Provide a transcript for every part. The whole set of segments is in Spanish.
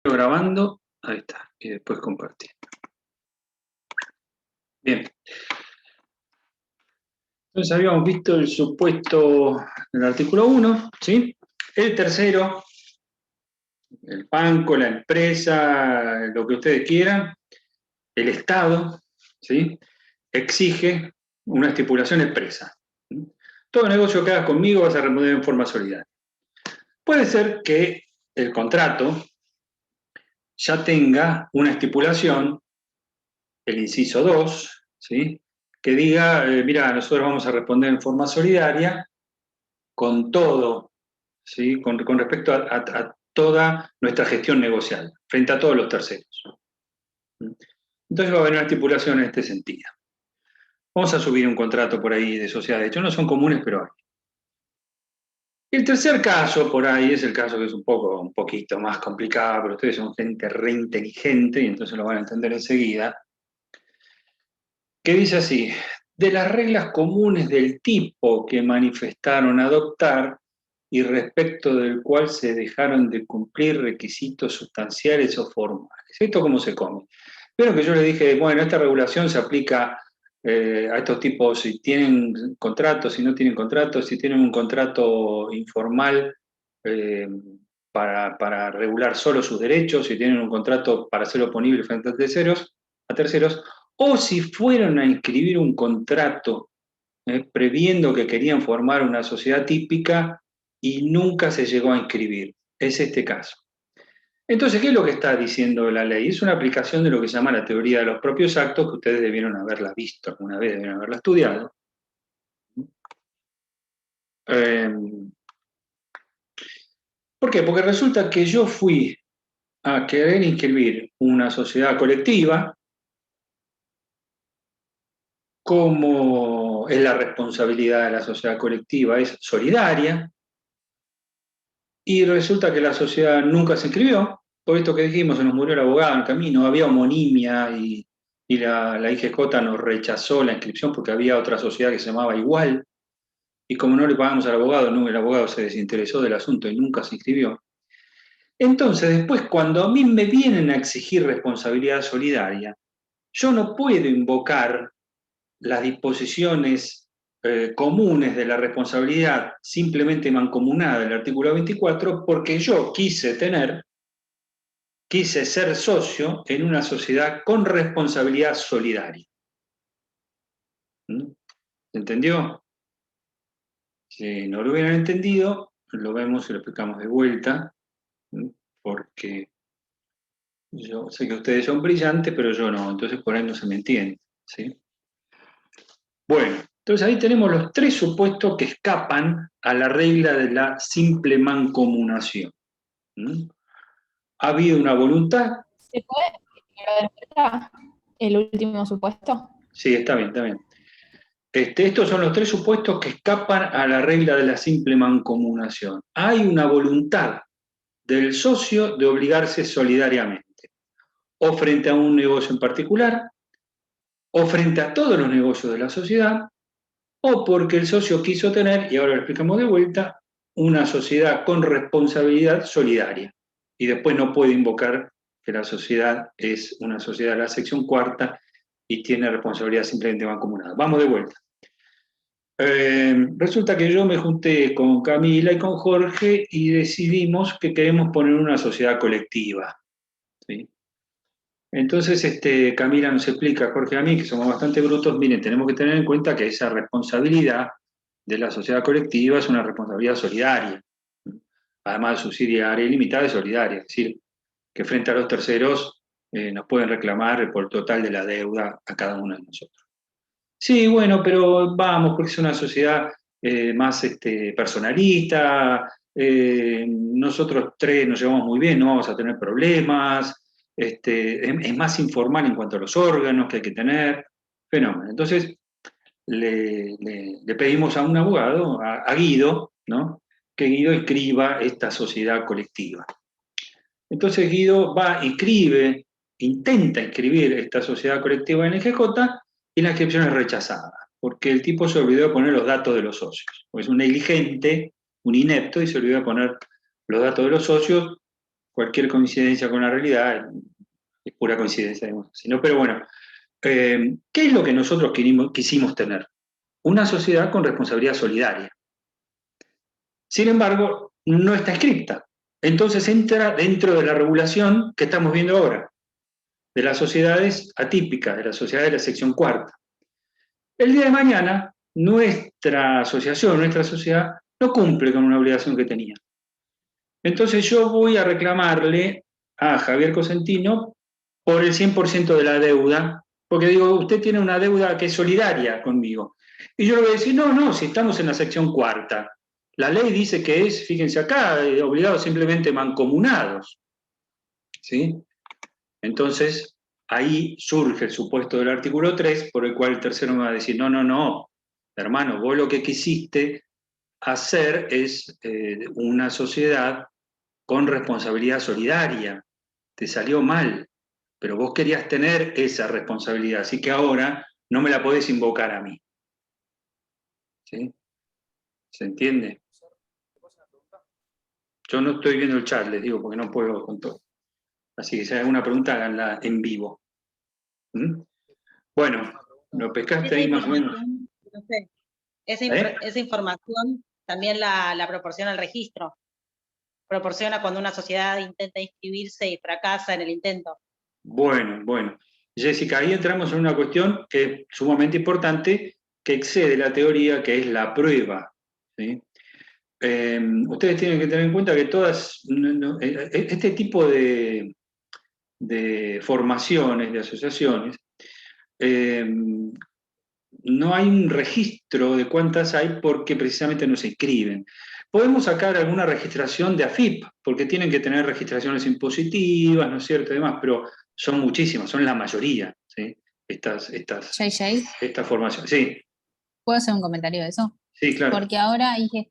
Grabando, ahí está, y después compartir. Bien. Entonces habíamos visto el supuesto del artículo 1, ¿sí? El tercero, el banco, la empresa, lo que ustedes quieran, el Estado, ¿sí? Exige una estipulación expresa. Todo negocio que hagas conmigo vas a responder en forma solidaria. Puede ser que el contrato ya tenga una estipulación, el inciso 2, ¿sí? Que diga, mira, nosotros vamos a responder en forma solidaria con todo, ¿sí? Con respecto a toda nuestra gestión negocial, frente a todos los terceros. Entonces va a haber una estipulación en este sentido. Vamos a subir un contrato por ahí de sociedad. De hecho, no son comunes, pero hay. El tercer caso por ahí es el caso que es un poquito más complicado, pero ustedes son gente re inteligente y entonces lo van a entender enseguida, que dice así: de las reglas comunes del tipo que manifestaron adoptar y respecto del cual se dejaron de cumplir requisitos sustanciales o formales. ¿Esto cómo se come? Pero que yo le dije, bueno, esta regulación se aplica a estos tipos si tienen contratos, si no tienen contratos, si tienen un contrato informal eh, para regular solo sus derechos, si tienen un contrato para ser oponible frente a terceros, o si fueron a inscribir un contrato previendo que querían formar una sociedad típica y nunca se llegó a inscribir. Es este caso. Entonces, ¿qué es lo que está diciendo la ley? Es una aplicación de lo que se llama la teoría de los propios actos, que ustedes debieron haberla visto alguna vez, debieron haberla estudiado. Eh, ¿Por qué? Porque resulta que yo fui a querer inscribir una sociedad colectiva, como es la responsabilidad de la sociedad colectiva, es solidaria, y resulta que la sociedad nunca se inscribió, por esto que dijimos, se nos murió el abogado en el camino, había homonimia y la IGJ nos rechazó la inscripción porque había otra sociedad que se llamaba igual, y como no le pagamos al abogado, el abogado se desinteresó del asunto y nunca se inscribió. Entonces, después, cuando a mí me vienen a exigir responsabilidad solidaria, yo no puedo invocar las disposiciones comunes de la responsabilidad simplemente mancomunada del artículo 24 porque yo quise ser socio en una sociedad con responsabilidad solidaria. ¿Entendió? Si no lo hubieran entendido, lo vemos y lo explicamos de vuelta, porque yo sé que ustedes son brillantes, pero yo no, entonces por ahí no se me entiende, ¿sí? Bueno, entonces ahí tenemos los tres supuestos que escapan a la regla de la simple mancomunación. ¿Ha habido una voluntad? ¿Se puede repetir de vuelta el último supuesto? Sí, está bien, está bien. Estos son los tres supuestos que escapan a la regla de la simple mancomunación. Hay una voluntad del socio de obligarse solidariamente, o frente a un negocio en particular, o frente a todos los negocios de la sociedad, o porque el socio quiso tener, y ahora lo explicamos de vuelta, una sociedad con responsabilidad solidaria. Y después no puede invocar que la sociedad es una sociedad de la sección cuarta y tiene responsabilidad simplemente mancomunada. Vamos de vuelta. Resulta que yo me junté con Camila y con Jorge y decidimos que queremos poner una sociedad colectiva, ¿sí? Entonces, Camila nos explica a Jorge y a mí, que somos bastante brutos, miren, tenemos que tener en cuenta que esa responsabilidad de la sociedad colectiva es una responsabilidad solidaria, además de subsidiaria y limitada y solidaria, es decir, que frente a los terceros nos pueden reclamar por el total de la deuda a cada uno de nosotros. Sí, bueno, pero vamos, porque es una sociedad más personalista, nosotros tres nos llevamos muy bien, no vamos a tener problemas, es más informal en cuanto a los órganos que hay que tener, fenómeno. Entonces, le pedimos a un abogado, a Guido, ¿no? Que Guido escriba esta sociedad colectiva. Entonces Guido va, intenta inscribir esta sociedad colectiva en el GJ y la inscripción es rechazada, porque el tipo se olvidó de poner los datos de los socios. Es un negligente, un inepto, y se olvidó de poner los datos de los socios, cualquier coincidencia con la realidad es pura coincidencia, digamos así, ¿no? Pero bueno, ¿qué es lo que nosotros quisimos tener? Una sociedad con responsabilidad solidaria. Sin embargo, no está escrita. Entonces entra dentro de la regulación que estamos viendo ahora, de las sociedades atípicas, de la sociedad de la sección cuarta. El día de mañana, nuestra asociación, nuestra sociedad, no cumple con una obligación que tenía. Entonces yo voy a reclamarle a Javier Cosentino por el 100% de la deuda, porque digo, usted tiene una deuda que es solidaria conmigo. Y yo le voy a decir, no, no, si estamos en la sección cuarta. La ley dice que es, fíjense acá, obligados simplemente mancomunados. ¿Sí? Entonces, ahí surge el supuesto del artículo 3, por el cual el tercero me va a decir, no, no, no, hermano, vos lo que quisiste hacer es una sociedad con responsabilidad solidaria. Te salió mal, pero vos querías tener esa responsabilidad, así que ahora no me la podés invocar a mí. ¿Sí? ¿Se entiende? Yo no estoy viendo el chat, les digo, porque no puedo con todo. Así que si hay alguna pregunta, háganla en vivo. ¿Mm? Bueno, lo pescaste ahí más o menos. No sé, esa información también la proporciona el registro. Proporciona cuando una sociedad intenta inscribirse y fracasa en el intento. Bueno, bueno. Jessica, ahí entramos en una cuestión que es sumamente importante, que excede la teoría, que es la prueba. ¿Sí? Ustedes tienen que tener en cuenta que este tipo de formaciones, de asociaciones, no hay un registro de cuántas hay porque precisamente no se inscriben. Podemos sacar alguna registración de AFIP, porque tienen que tener registraciones impositivas, ¿no es cierto? Y demás, pero son muchísimas, son la mayoría, ¿sí? Estas formaciones. Sí, ¿Puedo hacer un comentario de eso? sí, claro. Porque ahora IGJ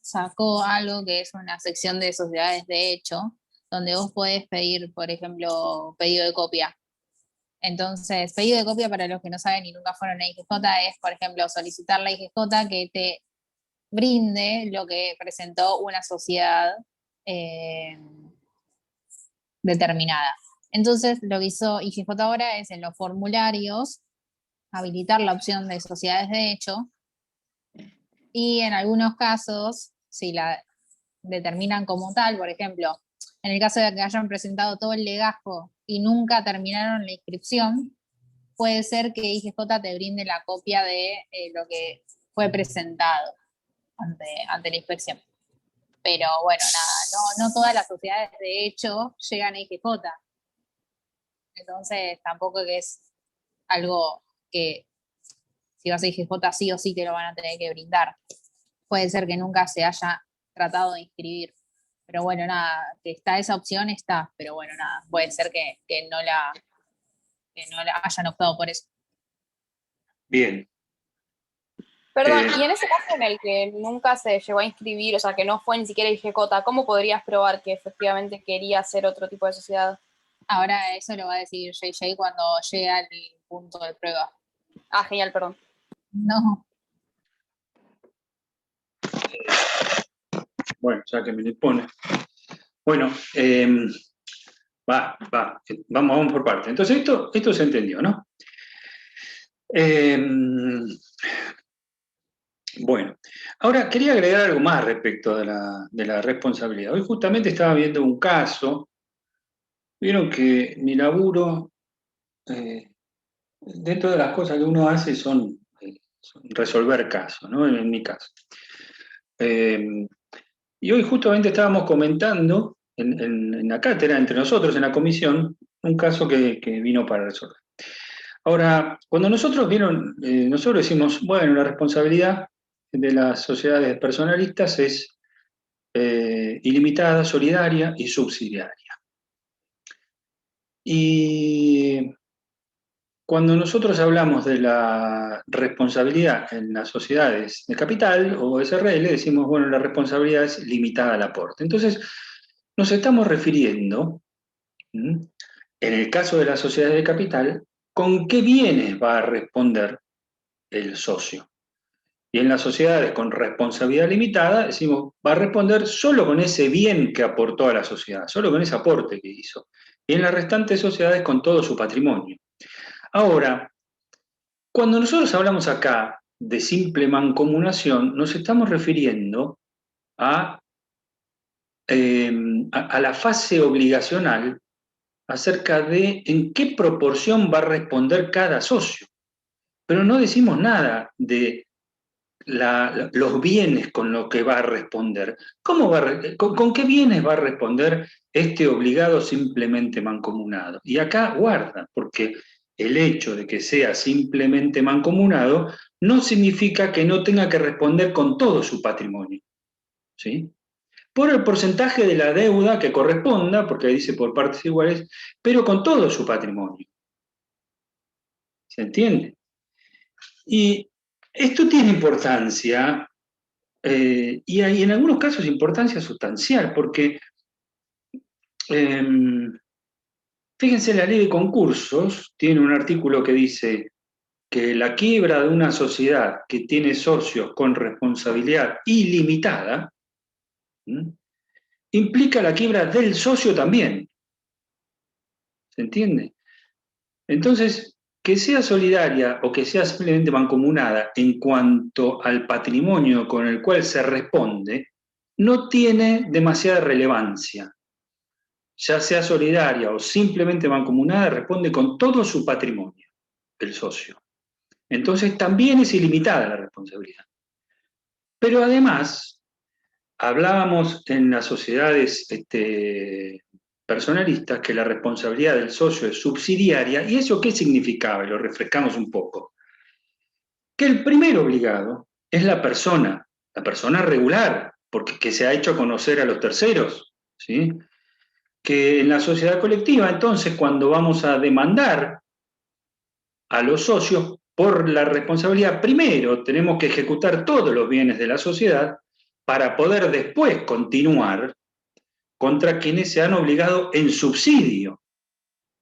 sacó algo que es una sección de sociedades de hecho, donde vos podés pedir, por ejemplo, pedido de copia. Entonces, pedido de copia, para los que no saben y nunca fueron a IGJ, es, por ejemplo, solicitar la IGJ que te brinde lo que presentó una sociedad determinada. Entonces, lo que hizo IGJ ahora es en los formularios habilitar la opción de sociedades de hecho y en algunos casos, si la determinan como tal, por ejemplo, en el caso de que hayan presentado todo el legajo y nunca terminaron la inscripción, puede ser que IGJ te brinde la copia de lo que fue presentado ante la inspección. Pero bueno, nada, no todas las sociedades de hecho llegan a IGJ. Entonces tampoco que es algo que si vas a IGJ sí o sí te lo van a tener que brindar. Puede ser que nunca se haya tratado de inscribir. Pero bueno, nada, que está esa opción, está. Pero bueno, nada, puede ser que no la hayan optado por eso. Bien. Perdón, y en ese caso en el que nunca se llegó a inscribir, o sea, que no fue ni siquiera IGJ, ¿cómo podrías probar que efectivamente quería hacer otro tipo de sociedad? Ahora eso lo va a decir JJ cuando llegue al punto de prueba. Ah, genial, perdón. No. Bueno, ya que me lo pone. Bueno, vamos por parte. Entonces, esto se entendió, ¿no? Bueno, ahora quería agregar algo más respecto de la responsabilidad. Hoy justamente estaba viendo un caso, vieron que mi laburo, dentro de las cosas que uno hace son resolver casos, ¿no? En mi caso. Y hoy justamente estábamos comentando en la cátedra, entre nosotros, en la comisión, un caso que vino para resolver. Ahora, cuando nosotros decimos, bueno, la responsabilidad de las sociedades personalistas es ilimitada, solidaria y subsidiaria. Y cuando nosotros hablamos de la responsabilidad en las sociedades de capital o SRL, decimos, bueno, la responsabilidad es limitada al aporte. Entonces, nos estamos refiriendo, en el caso de las sociedades de capital, con qué bienes va a responder el socio. Y en las sociedades con responsabilidad limitada, decimos, va a responder solo con ese bien que aportó a la sociedad, solo con ese aporte que hizo. Y en las restantes sociedades con todo su patrimonio. Ahora, cuando nosotros hablamos acá de simple mancomunación, nos estamos refiriendo a la fase obligacional acerca de en qué proporción va a responder cada socio. Pero no decimos nada de los bienes con los que va a responder. ¿Con qué bienes va a responder este obligado simplemente mancomunado? Y acá guarda, porque el hecho de que sea simplemente mancomunado no significa que no tenga que responder con todo su patrimonio, ¿sí? Por el porcentaje de la deuda que corresponda, porque ahí dice por partes iguales, pero con todo su patrimonio. ¿Se entiende? Y esto tiene importancia, y hay en algunos casos importancia sustancial, porque fíjense, la ley de concursos tiene un artículo que dice que la quiebra de una sociedad que tiene socios con responsabilidad ilimitada, implica la quiebra del socio también. ¿Se entiende? Entonces, que sea solidaria o que sea simplemente mancomunada en cuanto al patrimonio con el cual se responde, no tiene demasiada relevancia. Ya sea solidaria o simplemente mancomunada, responde con todo su patrimonio, el socio. Entonces, también es ilimitada la responsabilidad. Pero además, hablábamos en las sociedades personalistas que la responsabilidad del socio es subsidiaria. ¿Y eso qué significaba? Y lo refrescamos un poco. Que el primer obligado es la persona regular, porque que se ha hecho conocer a los terceros, ¿sí? Que en la sociedad colectiva, entonces, cuando vamos a demandar a los socios por la responsabilidad, primero tenemos que ejecutar todos los bienes de la sociedad para poder después continuar contra quienes se han obligado en subsidio,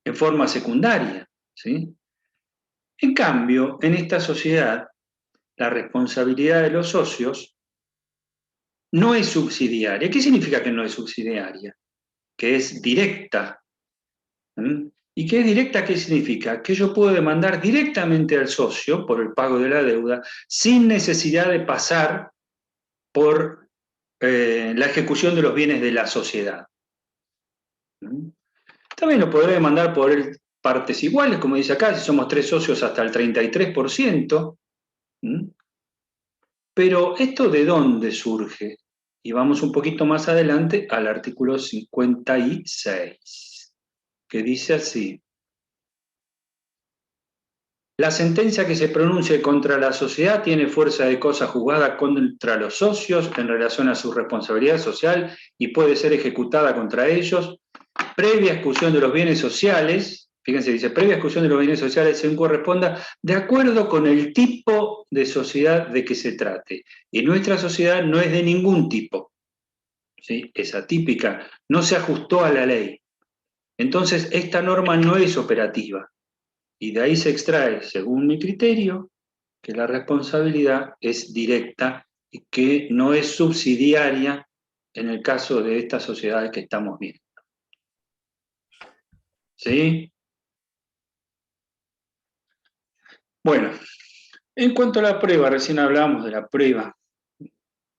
en forma secundaria, ¿sí? En cambio, en esta sociedad, la responsabilidad de los socios no es subsidiaria. ¿Qué significa que no es subsidiaria? Que es directa. ¿Y qué es directa? ¿Qué significa? Que yo puedo demandar directamente al socio por el pago de la deuda sin necesidad de pasar por la ejecución de los bienes de la sociedad. También lo podré demandar por partes iguales, como dice acá, si somos 3 socios hasta el 33%. Pero ¿esto de dónde surge? Y vamos un poquito más adelante al artículo 56, que dice así: la sentencia que se pronuncie contra la sociedad tiene fuerza de cosa juzgada contra los socios en relación a su responsabilidad social y puede ser ejecutada contra ellos, previa exclusión de los bienes sociales. Fíjense, dice, previa exclusión de los bienes sociales según corresponda, de acuerdo con el tipo de sociedad de que se trate. Y nuestra sociedad no es de ningún tipo, ¿sí? Es atípica, no se ajustó a la ley. Entonces, esta norma no es operativa. Y de ahí se extrae, según mi criterio, que la responsabilidad es directa y que no es subsidiaria en el caso de estas sociedades que estamos viendo. ¿Sí? Bueno, en cuanto a la prueba, recién hablábamos de la prueba.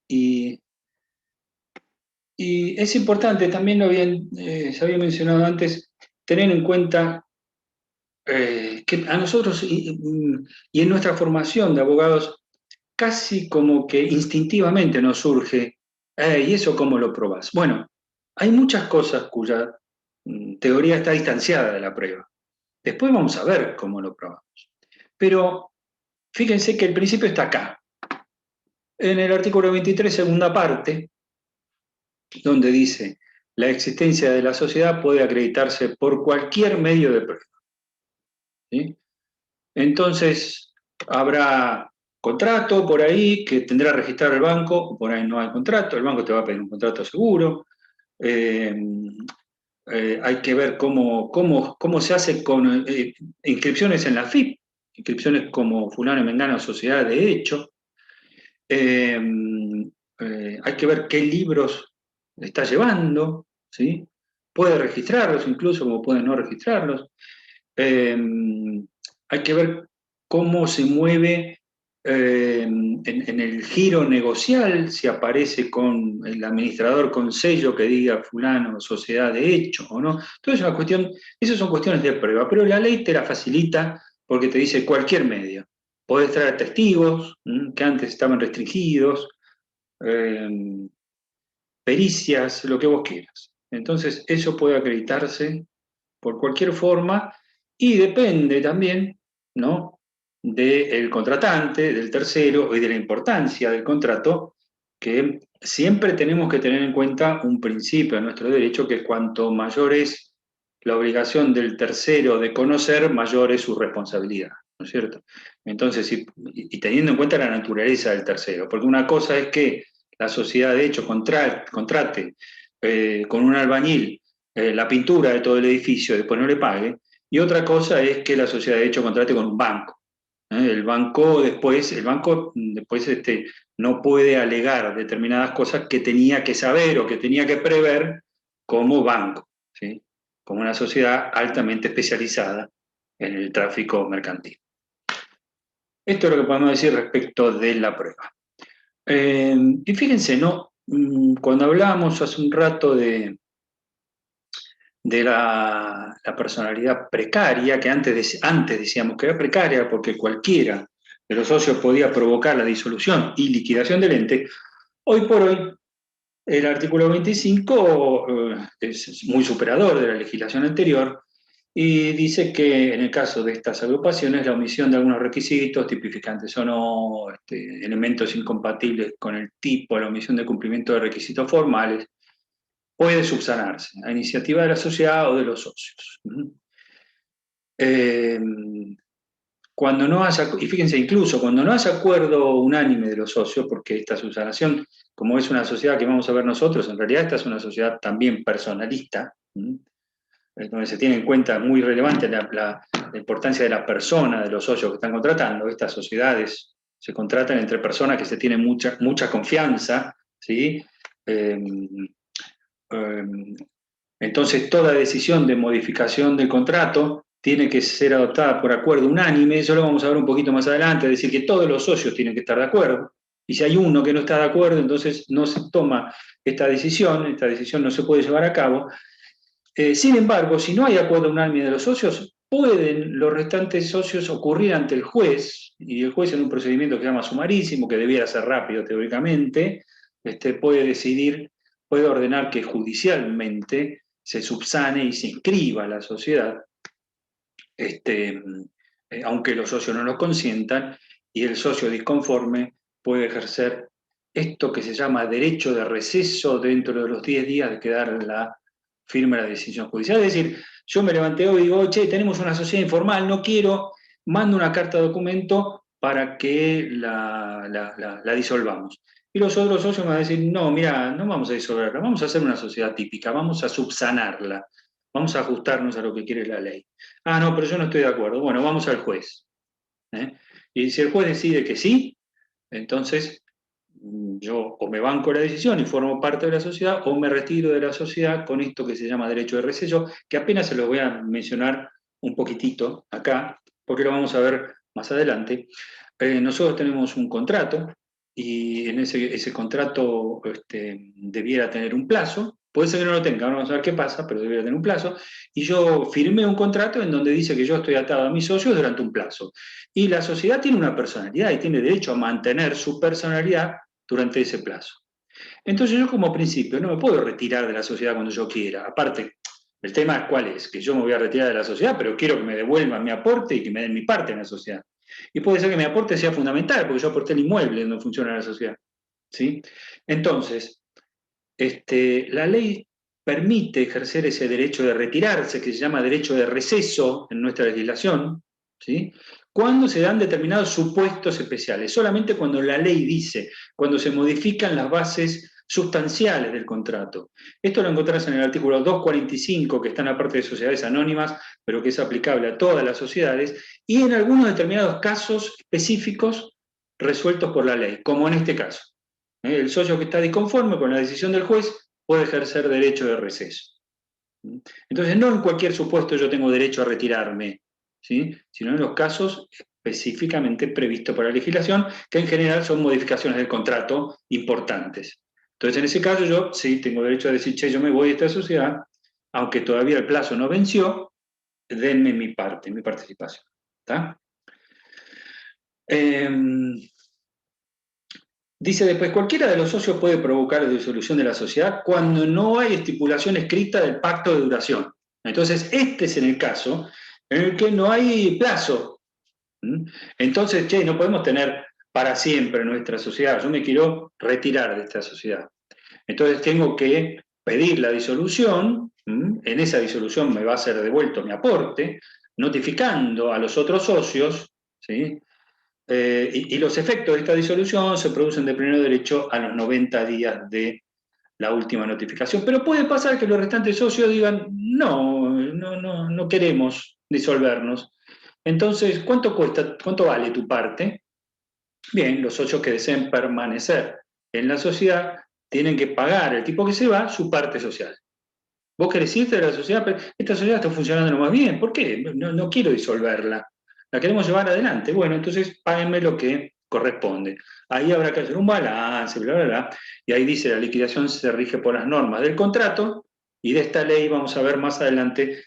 Y es importante, también se había mencionado antes, tener en cuenta que a nosotros y en nuestra formación de abogados, casi como que instintivamente nos surge, ¿y eso cómo lo probás? Bueno, hay muchas cosas cuya teoría está distanciada de la prueba. Después vamos a ver cómo lo probamos. Pero fíjense que el principio está acá. En el artículo 23, segunda parte, donde dice, la existencia de la sociedad puede acreditarse por cualquier medio de prueba. ¿Sí? Entonces, habrá contrato por ahí que tendrá que registrar el banco, por ahí no hay contrato, el banco te va a pedir un contrato seguro. Hay que ver cómo se hace con inscripciones en la FIP, inscripciones como fulano y mengano sociedad de hecho. Hay que ver qué libros está llevando, ¿sí? Puede registrarlos incluso, como puede no registrarlos. Hay que ver cómo se mueve en el giro negocial, si aparece con el administrador con sello que diga fulano, sociedad de hecho o no. Entonces, esas son cuestiones de prueba, pero la ley te la facilita porque te dice cualquier medio. Podés traer testigos que antes estaban restringidos, pericias, lo que vos quieras. Entonces, eso puede acreditarse por cualquier forma y depende también, ¿no?, del contratante, del tercero y de la importancia del contrato, que siempre tenemos que tener en cuenta un principio de nuestro derecho, que cuanto mayor es la obligación del tercero de conocer, mayor es su responsabilidad, ¿no es cierto? Entonces, y teniendo en cuenta la naturaleza del tercero, porque una cosa es que la sociedad de hecho contrate con un albañil la pintura de todo el edificio y después no le pague, y otra cosa es que la sociedad de hecho contrate con un banco. El banco después no puede alegar determinadas cosas que tenía que saber o que tenía que prever como banco, ¿sí?, como una sociedad altamente especializada en el tráfico mercantil. Esto es lo que podemos decir respecto de la prueba. Y fíjense, ¿no?, cuando hablábamos hace un rato de la personalidad precaria, que antes decíamos que era precaria porque cualquiera de los socios podía provocar la disolución y liquidación del ente, hoy por hoy el artículo 25 es muy superador de la legislación anterior y dice que en el caso de estas agrupaciones la omisión de algunos requisitos, tipificantes o no, elementos incompatibles con el tipo, la omisión de cumplimiento de requisitos formales, puede subsanarse a iniciativa de la sociedad o de los socios. Cuando no haya, y fíjense, incluso cuando no haya acuerdo unánime de los socios, porque esta subsanación, como es una sociedad que vamos a ver nosotros, en realidad esta es una sociedad también personalista, donde se tiene en cuenta muy relevante la importancia de la persona de los socios que están contratando. Estas sociedades se contratan entre personas que se tienen mucha confianza, ¿sí? Entonces, toda decisión de modificación del contrato tiene que ser adoptada por acuerdo unánime. Eso lo vamos a ver un poquito más adelante, es decir, que todos los socios tienen que estar de acuerdo. Y si hay uno que no está de acuerdo, entonces no se toma esta decisión no se puede llevar a cabo. Sin embargo, si no hay acuerdo unánime de los socios, pueden los restantes socios ocurrir ante el juez, y el juez en un procedimiento que se llama sumarísimo, que debiera ser rápido teóricamente, puede ordenar que judicialmente se subsane y se inscriba la sociedad, aunque los socios no lo consientan, y el socio disconforme puede ejercer esto que se llama derecho de receso dentro de los 10 días de quedar la firme la decisión judicial. Es decir, yo me levanté hoy y digo, che, tenemos una sociedad informal, no quiero, mando una carta de documento para que la disolvamos. Y los otros socios me van a decir, no, mira, no vamos a disolverla, vamos a hacer una sociedad típica, vamos a subsanarla, vamos a ajustarnos a lo que quiere la ley. Ah, no, pero yo no estoy de acuerdo. Bueno, vamos al juez. Y si el juez decide que sí, entonces yo o me banco la decisión y formo parte de la sociedad, o me retiro de la sociedad con esto que se llama derecho de receso, que apenas se los voy a mencionar un poquitito acá, porque lo vamos a ver más adelante. Nosotros tenemos un contrato, y en ese contrato debiera tener un plazo. Puede ser que no lo tenga, vamos a ver qué pasa, pero debería tener un plazo. Y yo firmé un contrato en donde dice que yo estoy atado a mis socios durante un plazo. Y la sociedad tiene una personalidad y tiene derecho a mantener su personalidad durante ese plazo. Entonces yo como principio no me puedo retirar de la sociedad cuando yo quiera. Aparte, el tema es cuál es, que yo me voy a retirar de la sociedad, pero quiero que me devuelvan mi aporte y que me den mi parte en la sociedad. Y puede ser que mi aporte sea fundamental, porque yo aporté el inmueble donde funciona la sociedad. ¿Sí? Entonces, la ley permite ejercer ese derecho de retirarse, que se llama derecho de receso en nuestra legislación, ¿sí?, cuando se dan determinados supuestos especiales, solamente cuando la ley dice, cuando se modifican las bases sustanciales del contrato. Esto lo encontrás en el artículo 245, que está en la parte de sociedades anónimas, pero que es aplicable a todas las sociedades, y en algunos determinados casos específicos resueltos por la ley, como en este caso. El socio que está disconforme con la decisión del juez puede ejercer derecho de receso. Entonces, no en cualquier supuesto yo tengo derecho a retirarme, ¿sí? Sino en los casos específicamente previstos por la legislación, que en general son modificaciones del contrato importantes. Entonces, en ese caso yo sí tengo derecho a decir, che, yo me voy de esta sociedad, aunque todavía el plazo no venció, denme mi parte, mi participación. ¿Está? Dice después, cualquiera de los socios puede provocar la disolución de la sociedad cuando no hay estipulación escrita del pacto de duración. Entonces, este es en el caso en el que no hay plazo. Entonces, che, no podemos tener para siempre nuestra sociedad. Yo me quiero retirar de esta sociedad. Entonces tengo que pedir la disolución. En esa disolución me va a ser devuelto mi aporte, notificando a los otros socios, ¿sí? Y los efectos de esta disolución se producen de pleno derecho a los 90 días de la última notificación. Pero puede pasar que los restantes socios digan, no queremos disolvernos. Entonces, ¿cuánto cuesta, cuánto vale tu parte? Bien, los socios que deseen permanecer en la sociedad tienen que pagar al tipo que se va su parte social. Vos querés irte de la sociedad, pero esta sociedad está funcionando lo más bien. ¿Por qué? No quiero disolverla. La queremos llevar adelante. Bueno, entonces páguenme lo que corresponde. Ahí habrá que hacer un balance, bla, bla, bla. Y ahí dice, la liquidación se rige por las normas del contrato y de esta ley vamos a ver más adelante,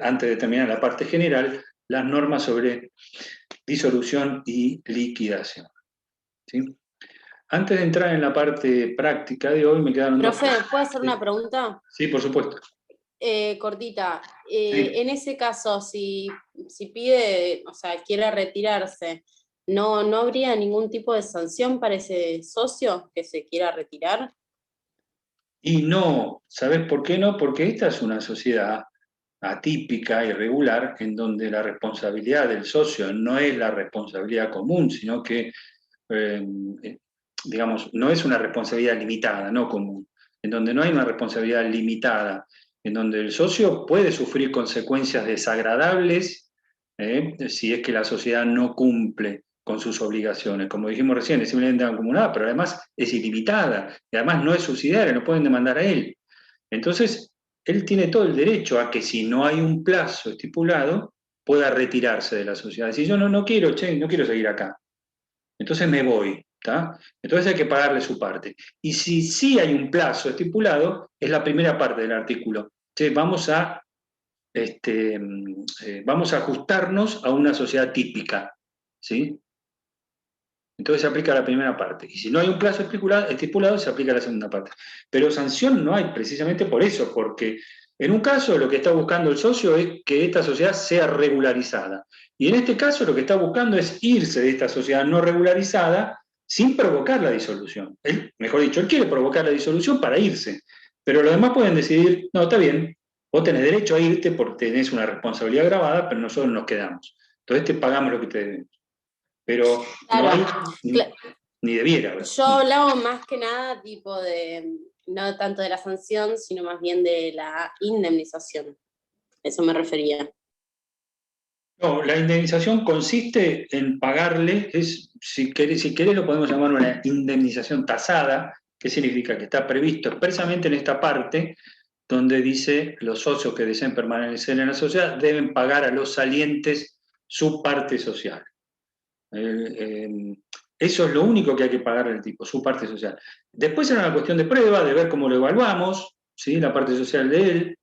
antes de terminar la parte general, las normas sobre disolución y liquidación. ¿Sí? Antes de entrar en la parte práctica de hoy, me quedaron Profe, dos. ¿puedo hacer una pregunta? Sí, por supuesto. Cortita. Sí. En ese caso, si pide, o sea, quiere retirarse, ¿no habría ningún tipo de sanción para ese socio que se quiera retirar? Y no, ¿sabes por qué no? Porque esta es una sociedad atípica, irregular, en donde la responsabilidad del socio no es la responsabilidad común, sino que, digamos, no es una responsabilidad limitada, no común, en donde no hay una responsabilidad limitada, en donde el socio puede sufrir consecuencias desagradables si es que la sociedad no cumple con sus obligaciones. Como dijimos recién, es simplemente acumulada, pero además es ilimitada, y además no es subsidiaria, no pueden demandar a él. Entonces, él tiene todo el derecho a que si no hay un plazo estipulado, pueda retirarse de la sociedad. Si yo no quiero, che, no quiero seguir acá, entonces me voy, ¿está? Entonces hay que pagarle su parte. Y si sí hay un plazo estipulado, es la primera parte del artículo. Che, vamos a ajustarnos a una sociedad típica, ¿sí? Entonces se aplica la primera parte. Y si no hay un plazo estipulado, se aplica la segunda parte. Pero sanción no hay precisamente por eso, porque en un caso lo que está buscando el socio es que esta sociedad sea regularizada. Y en este caso lo que está buscando es irse de esta sociedad no regularizada sin provocar la disolución. Mejor dicho, él quiere provocar la disolución para irse. Pero los demás pueden decidir, no, está bien, vos tenés derecho a irte porque tenés una responsabilidad agravada, pero nosotros nos quedamos. Entonces te pagamos lo que te debemos. Pero claro, no hay ni debiera haber. Yo hablaba más que nada tipo de, no tanto de la sanción, sino más bien de la indemnización. Eso me refería. No, la indemnización consiste en pagarle, si querés lo podemos llamar una indemnización tasada, que significa que está previsto expresamente en esta parte, donde dice los socios que deseen permanecer en la sociedad deben pagar a los salientes su parte social. Eso es lo único que hay que pagar al tipo, su parte social. Después era una cuestión de prueba, de ver cómo lo evaluamos, ¿sí? La parte social de él.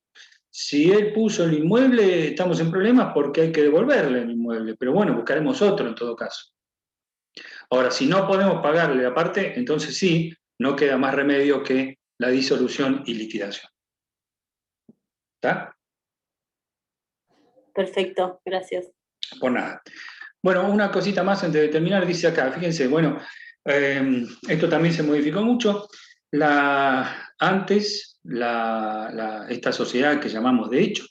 Si él puso el inmueble, estamos en problemas porque hay que devolverle el inmueble, pero bueno, buscaremos otro en todo caso. Ahora, si no podemos pagarle la parte, entonces sí, no queda más remedio que la disolución y liquidación. ¿Está? Perfecto, gracias. Por nada. Bueno, una cosita más antes de terminar, dice acá, fíjense, bueno, esto también se modificó mucho. Antes, esta sociedad que llamamos de hecho,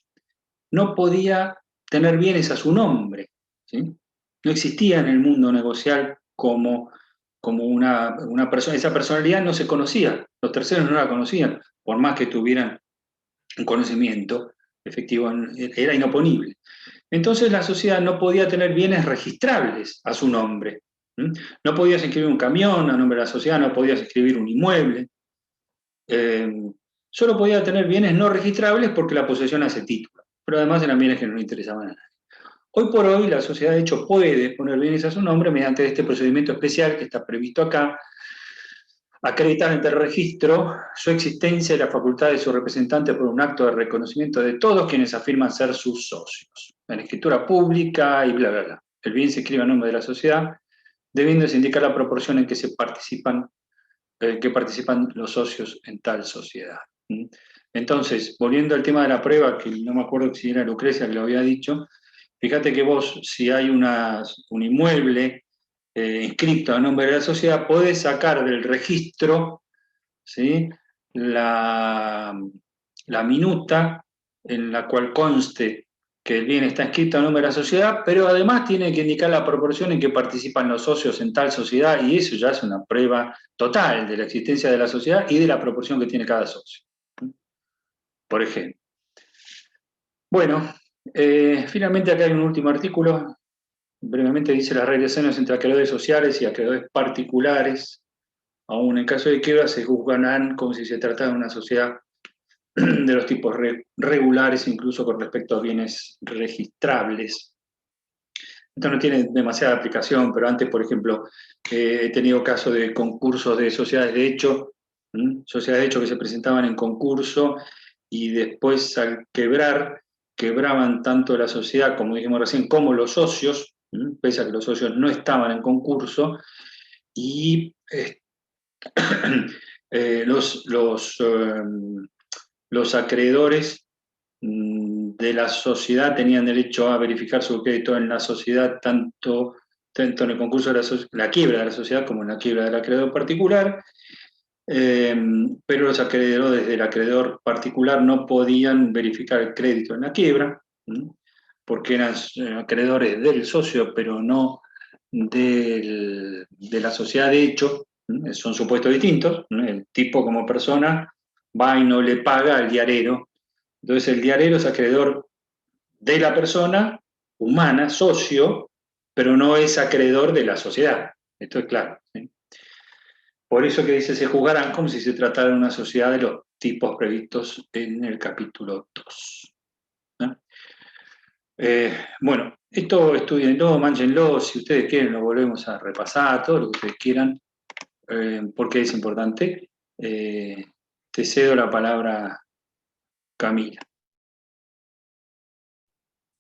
no podía tener bienes a su nombre, ¿sí? No existía en el mundo negocial como una persona, esa personalidad no se conocía, los terceros no la conocían, por más que tuvieran un conocimiento efectivo, era inoponible. Entonces la sociedad no podía tener bienes registrables a su nombre, No podías inscribir un camión a nombre de la sociedad, no podías inscribir un inmueble. Solo podía tener bienes no registrables porque la posesión hace título, pero además eran bienes que no le interesaban a nadie. Hoy por hoy la sociedad de hecho puede poner bienes a su nombre mediante este procedimiento especial que está previsto acá, acreditar ante el registro su existencia y la facultad de su representante por un acto de reconocimiento de todos quienes afirman ser sus socios, en escritura pública y bla, bla, bla. El bien se escribe a nombre de la sociedad, debiéndose indicar la proporción en que participan los socios en tal sociedad. Entonces, volviendo al tema de la prueba, que no me acuerdo si era Lucrecia que lo había dicho, fíjate que vos, si hay un inmueble inscrito a nombre de la sociedad, podés sacar del registro, ¿sí?, la minuta en la cual conste que el bien está inscrito a nombre de la sociedad, pero además tiene que indicar la proporción en que participan los socios en tal sociedad, y eso ya es una prueba total de la existencia de la sociedad y de la proporción que tiene cada socio, por ejemplo. Bueno, finalmente acá hay un último artículo, brevemente dice: las relaciones entre acreedores sociales y acreedores particulares, aún en caso de quiebra, se juzgarán como si se tratara de una sociedad de los tipos regulares, incluso con respecto a bienes registrables. Esto no tiene demasiada aplicación, pero antes, por ejemplo, he tenido casos de concursos de sociedades de hecho que se presentaban en concurso y después al quebraban tanto la sociedad, como dijimos recién, como los socios, pese a que los socios no estaban en concurso, y los acreedores de la sociedad tenían derecho a verificar su crédito en la sociedad, tanto en el concurso de la quiebra de la sociedad como en la quiebra del acreedor particular, pero los acreedores del acreedor particular no podían verificar el crédito en la quiebra, porque eran acreedores del socio, pero no de la sociedad de hecho. Son supuestos distintos. El tipo como persona va y no le paga al diarero. Entonces el diarero es acreedor de la persona humana, socio, pero no es acreedor de la sociedad. Esto es claro, ¿sí? Por eso que dice: se juzgarán como si se tratara de una sociedad de los tipos previstos en el capítulo 2. Bueno, esto estudienlo, mánchenlo, si ustedes quieren lo volvemos a repasar, todo lo que ustedes quieran, porque es importante. Te cedo la palabra, Camila.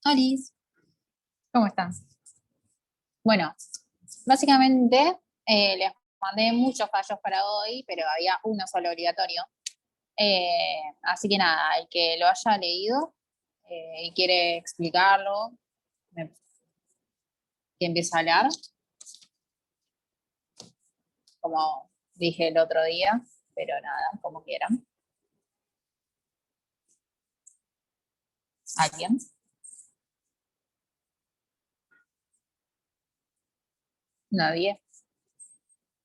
Hola, ¿cómo están? Bueno, básicamente les mandé muchos fallos para hoy, pero había uno solo obligatorio. Así que nada, el que lo haya leído y quiere explicarlo, que empiece a hablar, como dije el otro día, pero nada, como quieran. ¿Alguien? ¿Nadie?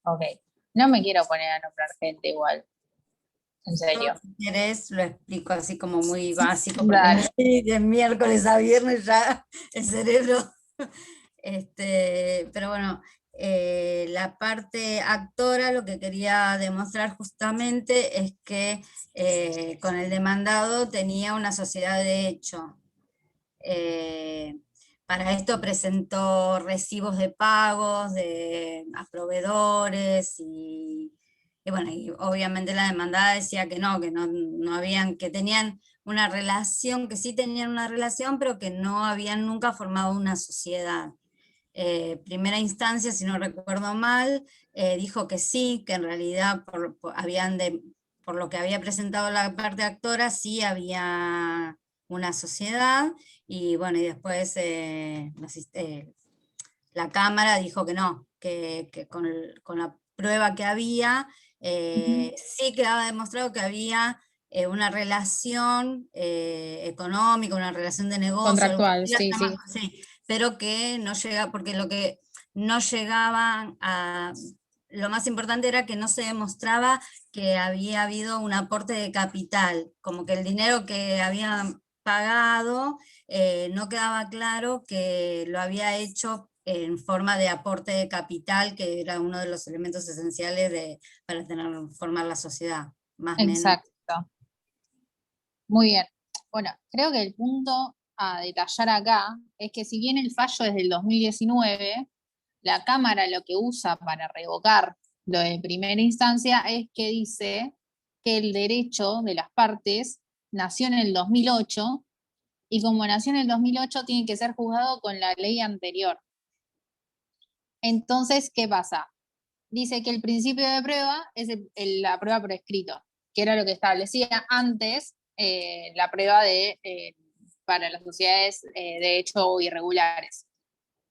Ok. No me quiero poner a nombrar gente igual. En serio. Si querés, lo explico así como muy básico, Dale. porque de miércoles a viernes ya el cerebro. Pero bueno, la parte actora, lo que quería demostrar justamente es que con el demandado tenía una sociedad de hecho. Para esto presentó recibos de pagos a proveedores y bueno, y obviamente la demandada decía que no habían, que tenían una relación, que sí tenían una relación, pero que no habían nunca formado una sociedad. Primera instancia, si no recuerdo mal, dijo que sí, que en realidad por lo que había presentado la parte actora, sí había una sociedad, y bueno, y después la Cámara dijo que no, que con la prueba que había, sí quedaba demostrado que había una relación económica, una relación de negocio. Contractual, sí. Sí, pero que no llega, porque lo que no llegaban a... Lo más importante era que no se demostraba que había habido un aporte de capital, como que el dinero que habían pagado no quedaba claro que lo había hecho en forma de aporte de capital, que era uno de los elementos esenciales para formar la sociedad, más o menos. Exacto. Muy bien. Bueno, creo que el punto a detallar acá es que si bien el fallo es del 2019, la Cámara lo que usa para revocar lo de primera instancia es que dice que el derecho de las partes nació en el 2008 y como nació en el 2008 tiene que ser juzgado con la ley anterior. Entonces, ¿qué pasa? Dice que el principio de prueba es la prueba por escrito, que era lo que establecía antes la prueba para las sociedades de hecho irregulares.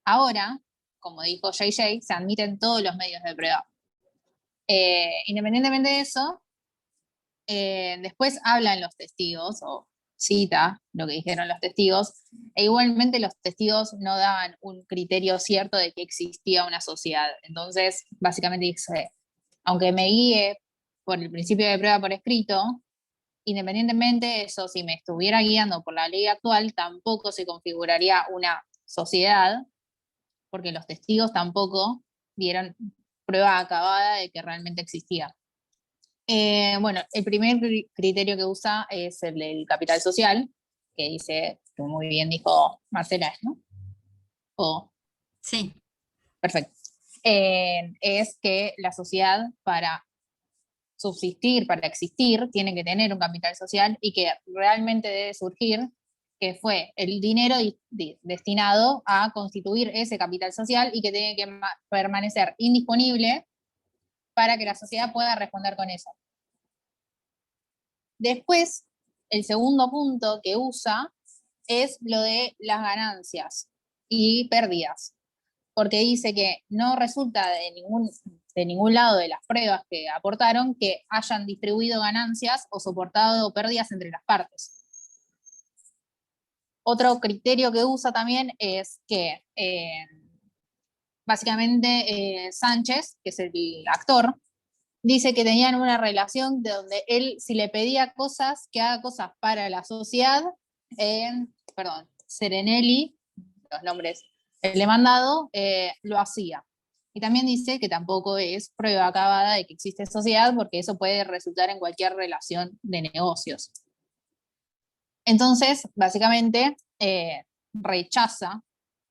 Ahora, como dijo JJ, se admiten todos los medios de prueba. Independientemente de eso, después hablan los testigos, o cita lo que dijeron los testigos, e igualmente los testigos no daban un criterio cierto de que existía una sociedad. Entonces, básicamente dice, aunque me guíe por el principio de prueba por escrito, independientemente de eso, si me estuviera guiando por la ley actual, tampoco se configuraría una sociedad, porque los testigos tampoco dieron prueba acabada de que realmente existía. Bueno, el primer criterio que usa es el del capital social, que dice, que muy bien dijo Marcela, ¿no? Sí. Perfecto. Es que la sociedad para subsistir, para existir, tiene que tener un capital social y que realmente debe surgir, que fue el dinero destinado a constituir ese capital social y que tiene que permanecer indisponible para que la sociedad pueda responder con eso. Después, el segundo punto que usa es lo de las ganancias y pérdidas, porque dice que no resulta de ningún lado de las pruebas que aportaron que hayan distribuido ganancias o soportado pérdidas entre las partes. Otro criterio que usa también es que básicamente Sánchez, que es el actor, dice que tenían una relación de donde él, si le pedía cosas, que haga cosas para la sociedad, Serenelli, los nombres, el demandado, lo hacía. Y también dice que tampoco es prueba acabada de que existe sociedad, porque eso puede resultar en cualquier relación de negocios. Entonces, básicamente, rechaza,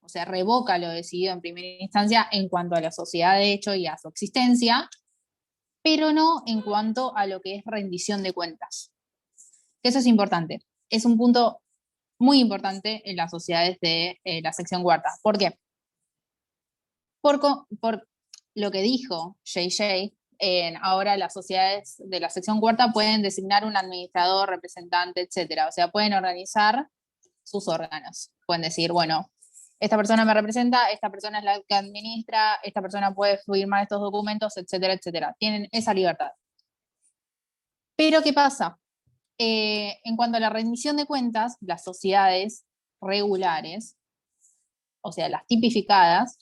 o sea, revoca lo decidido en primera instancia en cuanto a la sociedad de hecho y a su existencia, pero no en cuanto a lo que es rendición de cuentas. Eso es importante. Es un punto muy importante en las sociedades de la sección cuarta. ¿Por qué? Por lo que dijo JJ, ahora las sociedades de la sección cuarta pueden designar un administrador, representante, etcétera. O sea, pueden organizar sus órganos. Pueden decir, bueno, esta persona me representa, esta persona es la que administra, esta persona puede firmar estos documentos, etcétera, etcétera. Tienen esa libertad. Pero, ¿qué pasa? En cuanto a la rendición de cuentas, las sociedades regulares, o sea, las tipificadas,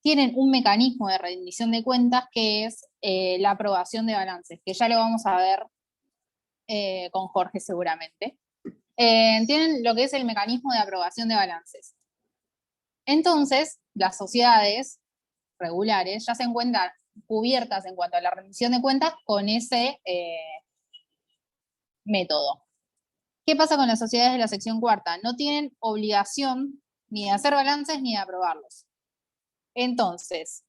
tienen un mecanismo de rendición de cuentas que es la aprobación de balances, que ya lo vamos a ver con Jorge seguramente. Tienen lo que es el mecanismo de aprobación de balances. Entonces, las sociedades regulares ya se encuentran cubiertas en cuanto a la rendición de cuentas con ese método. ¿Qué pasa con las sociedades de la sección cuarta? No tienen obligación ni de hacer balances ni de aprobarlos. Entonces,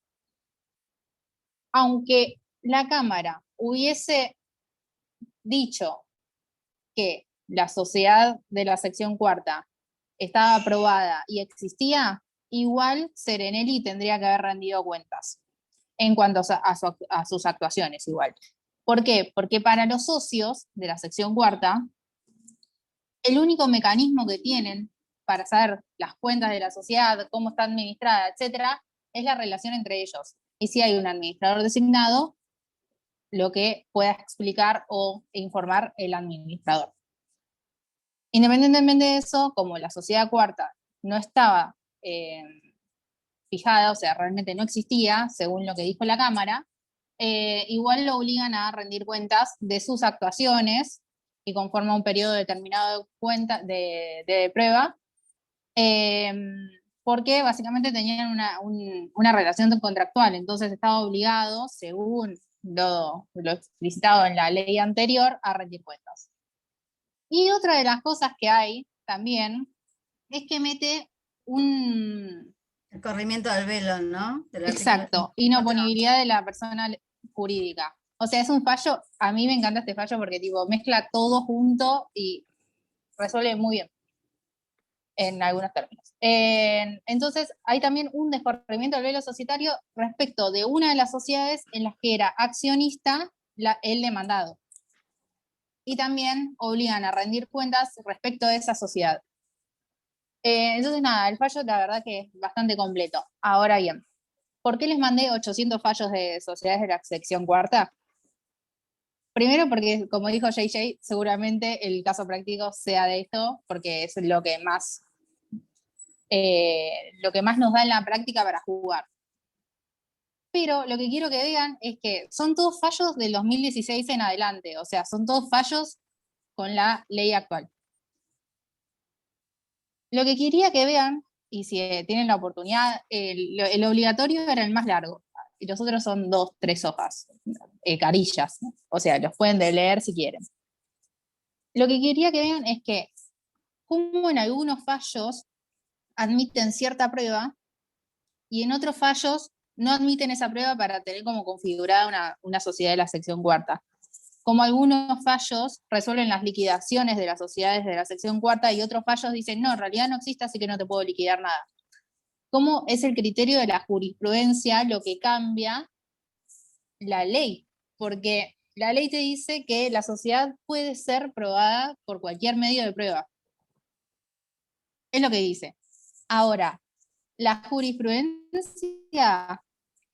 aunque la Cámara hubiese dicho que la sociedad de la sección cuarta estaba aprobada y existía, igual Serenelli tendría que haber rendido cuentas en cuanto a sus actuaciones igual. ¿Por qué? Porque para los socios de la sección cuarta, el único mecanismo que tienen para saber las cuentas de la sociedad, cómo está administrada, etcétera, es la relación entre ellos. Y si hay un administrador designado, lo que pueda explicar o informar el administrador. Independientemente de eso, como la sociedad cuarta no estaba fijada, o sea, realmente no existía, según lo que dijo la Cámara, igual lo obligan a rendir cuentas de sus actuaciones y conforme a un periodo determinado de prueba, porque básicamente tenían una relación contractual, entonces estaba obligado, según lo explicitado en la ley anterior, a rendir cuentas. Y otra de las cosas que hay también es que mete el corrimiento del velo, ¿no? Exacto, inoponibilidad de la persona jurídica. O sea, es un fallo, a mí me encanta este fallo porque tipo mezcla todo junto y resuelve muy bien en algunos términos. Entonces, hay también un descorrimiento del velo societario respecto de una de las sociedades en las que era accionista el demandado. Y también obligan a rendir cuentas respecto de esa sociedad. Entonces, nada, el fallo la verdad que es bastante completo. Ahora bien, ¿por qué les mandé 800 fallos de sociedades de la sección cuarta? Primero porque, como dijo JJ, seguramente el caso práctico sea de esto, porque es lo que más nos da en la práctica para jugar. Pero lo que quiero que vean es que son todos fallos del 2016 en adelante, o sea, son todos fallos con la ley actual. Lo que quería que vean, y si tienen la oportunidad, el obligatorio era el más largo, y los otros son 2, 3 hojas, carillas, ¿no? O sea, los pueden leer si quieren. Lo que quería que vean es que, como en algunos fallos admiten cierta prueba, y en otros fallos no admiten esa prueba para tener como configurada una sociedad de la sección cuarta. Como algunos fallos resuelven las liquidaciones de las sociedades de la sección cuarta y otros fallos dicen, no, en realidad no existe, así que no te puedo liquidar nada. ¿Cómo es el criterio de la jurisprudencia lo que cambia la ley? Porque la ley te dice que la sociedad puede ser probada por cualquier medio de prueba. Es lo que dice. Ahora, la jurisprudencia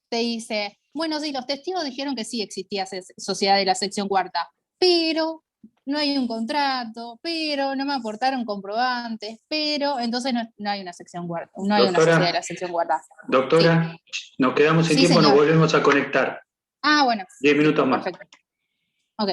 te dice, bueno, sí, los testigos dijeron que sí existía sociedad de la sección cuarta, pero no hay un contrato, pero no me aportaron comprobantes, pero entonces no hay una sección cuarta, no hay una sociedad de la sección cuarta. Doctora, sí. Nos quedamos sin Sí, tiempo, señor. nos volvemos a conectar. Ah, bueno. 10 minutos más. Perfecto. Ok.